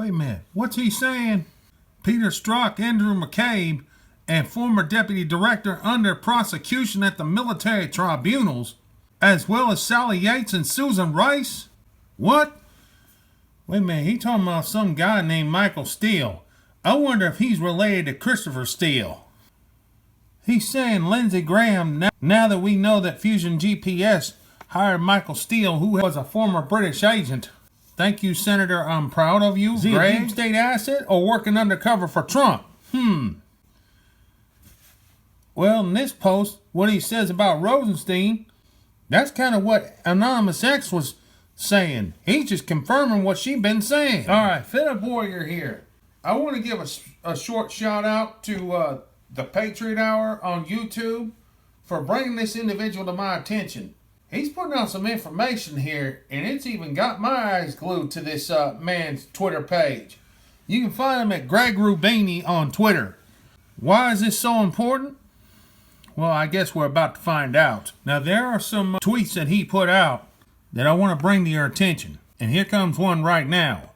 Wait a minute. What's he saying? Peter Strzok, Andrew McCabe, and former deputy director under prosecution at the military tribunals, as well as Sally Yates and Susan Rice? What? Wait a minute. He talking about some guy named Michael Steele. I wonder if he's related to Christopher Steele. He's saying Lindsey Graham, now that we know that Fusion GPS hired Michael Steele, who was a former British agent. Thank you, Senator. I'm proud of you. Is he a deep state asset or working undercover for Trump? Well, in this post, what he says about Rosenstein, that's kind of what Anonymous X was saying. He's just confirming what she's been saying. All right, Fit Up Warrior here. I want to give a short shout out to the Patriot Hour on YouTube for bringing this individual to my attention. He's putting out some information here, and it's even got my eyes glued to this man's Twitter page. You can find him at Greg Rubini on Twitter. Why is this so important? Well, I guess we're about to find out. Now, there are some tweets that he put out that I want to bring to your attention. And here comes one right now.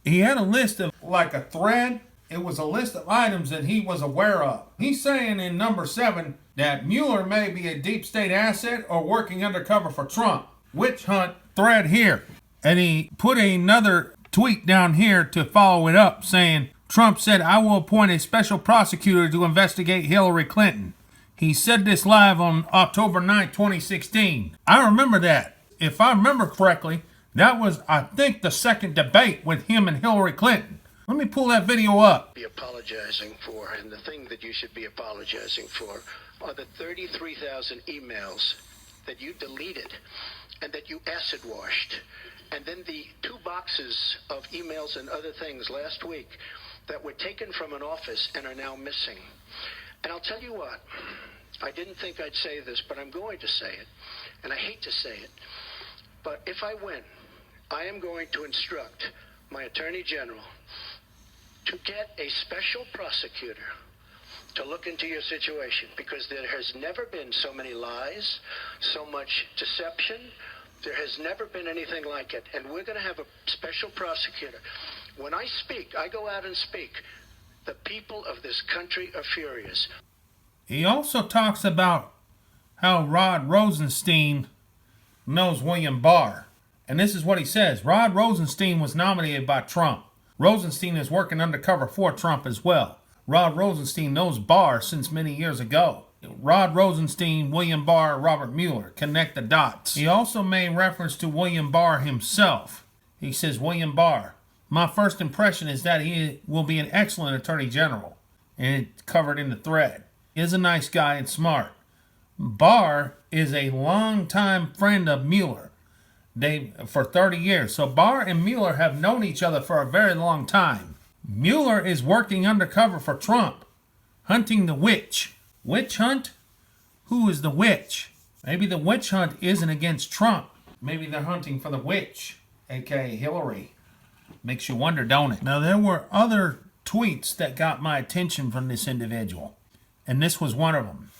He had a list of, like a thread. It was a list of items that he was aware of. He's saying in number 7 that Mueller may be a deep state asset or working undercover for Trump. Witch hunt thread here. And he put another tweet down here to follow it up saying, Trump said, I will appoint a special prosecutor to investigate Hillary Clinton. He said this live on October 9, 2016. I remember that. If I remember correctly, that was, I think, the second debate with him and Hillary Clinton. Let me pull that video up. Be apologizing for, and the thing that you should be apologizing for are the 33,000 emails that you deleted and that you acid washed, and then the 2 boxes of emails and other things last week that were taken from an office and are now missing. And I'll tell you what, I didn't think I'd say this, but I'm going to say it, and I hate to say it, but if I win, I am going to instruct my Attorney General to get a special prosecutor to look into your situation, because there has never been so many lies, so much deception. There has never been anything like it, and we're going to have a special prosecutor. When I speak, I go out and speak. The people of this country are furious. He also talks about how Rod Rosenstein knows William Barr. And this is what he says. Rod Rosenstein was nominated by Trump. Rosenstein is working undercover for Trump as well. Rod Rosenstein knows Barr since many years ago. Rod Rosenstein, William Barr, Robert Mueller. Connect the dots. He also made reference to William Barr himself. He says, William Barr, my first impression is that he will be an excellent attorney general. And it's covered in the thread. He is a nice guy and smart. Barr is a longtime friend of Mueller. For 30 years. So Barr and Mueller have known each other for a very long time. Mueller is working undercover for Trump, hunting the witch. Witch hunt? Who is the witch? Maybe the witch hunt isn't against Trump. Maybe they're hunting for the witch, aka Hillary. Makes you wonder, don't it? Now, there were other tweets that got my attention from this individual, and this was one of them.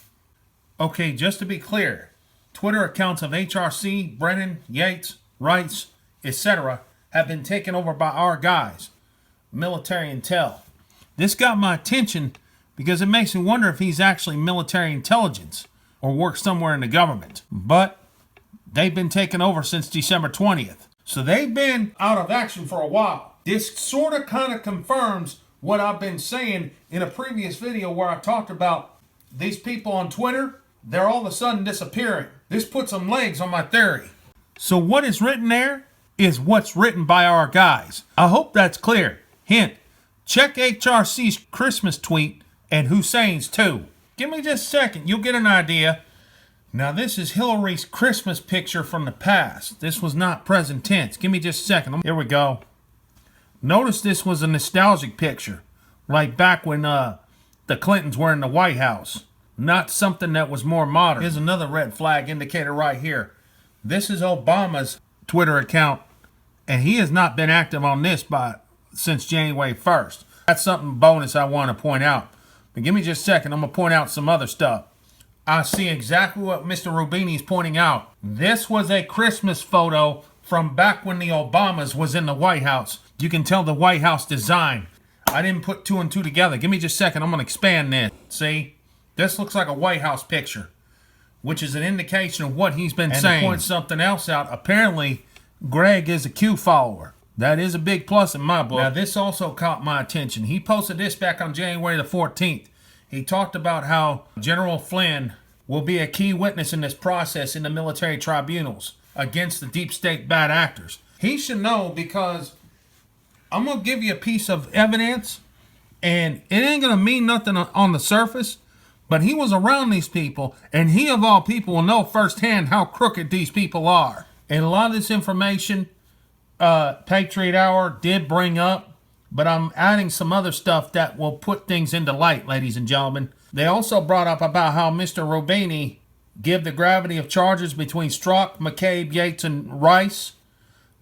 Okay, just to be clear, Twitter accounts of HRC, Brennan, Yates, Rice, etc. have been taken over by our guys, military intel. This got my attention because it makes me wonder if he's actually military intelligence or works somewhere in the government. But they've been taken over since December 20th. So they've been out of action for a while. This sort of kind of confirms what I've been saying in a previous video where I talked about these people on Twitter. They're all of a sudden disappearing. This puts some legs on my theory. So what is written there is what's written by our guys. I hope that's clear. Hint, check HRC's Christmas tweet and Hussein's too. Give me just a second, you'll get an idea. Now this is Hillary's Christmas picture from the past. This was not present tense. Give me just a second. Here we go. Notice this was a nostalgic picture. Like back when the Clintons were in the White House. Not something that was more modern. Here's another red flag indicator right here. This is Obama's Twitter account, and he has not been active on this since January 1st. That's something bonus I want to point out. But give me just a second. I'm going to point out some other stuff. I see exactly what Mr. Rubini is pointing out. This was a Christmas photo from back when the Obamas was in the White House. You can tell the White House design. I didn't put two and two together. Give me just a second. I'm going to expand this. See? This looks like a White House picture, which is an indication of what he's been saying. To point something else out, apparently Greg is a Q follower. That is a big plus in my book. Now, this also caught my attention. He posted this back on January the 14th. He talked about how General Flynn will be a key witness in this process in the military tribunals against the deep state bad actors. He should know, because I'm going to give you a piece of evidence, and it ain't going to mean nothing on the surface, but he was around these people, and he of all people will know firsthand how crooked these people are. And a lot of this information, Patriot Hour did bring up, but I'm adding some other stuff that will put things into light, ladies and gentlemen. They also brought up about how Mr. Rubini give the gravity of charges between Strzok, McCabe, Yates, and Rice.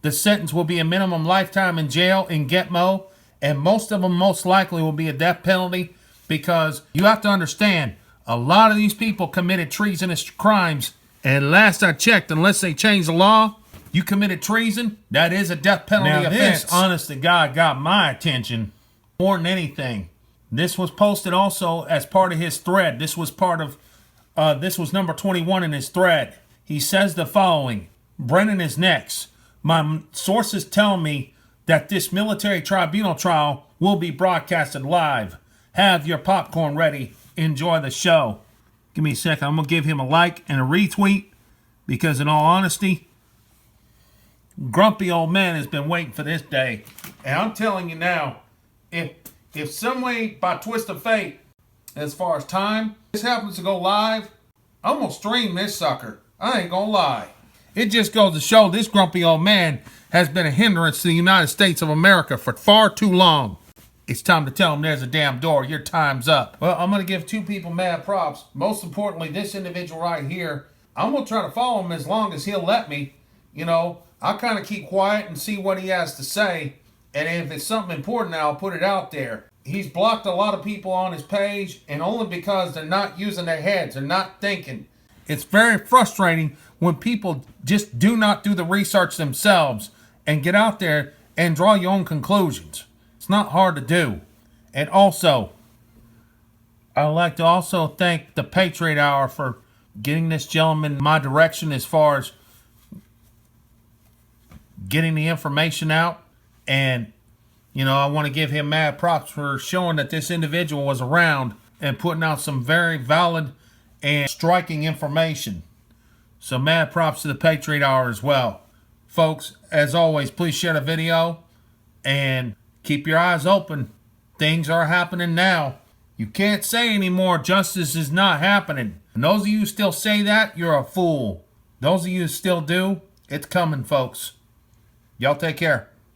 The sentence will be a minimum lifetime in jail in Gitmo, and most of them most likely will be a death penalty, because you have to understand, a lot of these people committed treasonous crimes, and last I checked, unless they change the law, you committed treason, that is a death penalty offense. This, honest to God, got my attention more than anything. This was posted also as part of his thread. This was part of, this was number 21 in his thread. He says the following: Brennan is next. My sources tell me that this military tribunal trial will be broadcasted live. Have your popcorn ready. Enjoy the show. Give me a second. I'm going to give him a like and a retweet, because in all honesty, grumpy old man has been waiting for this day. And I'm telling you now, if some way, by twist of fate, as far as time, this happens to go live, I'm going to stream this sucker. I ain't going to lie. It just goes to show this grumpy old man has been a hindrance to the United States of America for far too long. It's time to tell him there's a damn door. Your time's up. Well, I'm going to give two people mad props. Most importantly, this individual right here. I'm going to try to follow him as long as he'll let me. You know, I'll kind of keep quiet and see what he has to say. And if it's something important, I'll put it out there. He's blocked a lot of people on his page, and only because they're not using their heads. They're not thinking. It's very frustrating when people just do not do the research themselves and get out there and draw your own conclusions. It's not hard to do. And also, I'd like to also thank the Patriot Hour for getting this gentleman in my direction as far as getting the information out. And, you know, I want to give him mad props for showing that this individual was around and putting out some very valid and striking information. So mad props to the Patriot Hour as well. Folks, as always, please share the video and keep your eyes open. Things are happening now. You can't say anymore justice is not happening. And those of you who still say that, you're a fool. Those of you who still do, it's coming, folks. Y'all take care.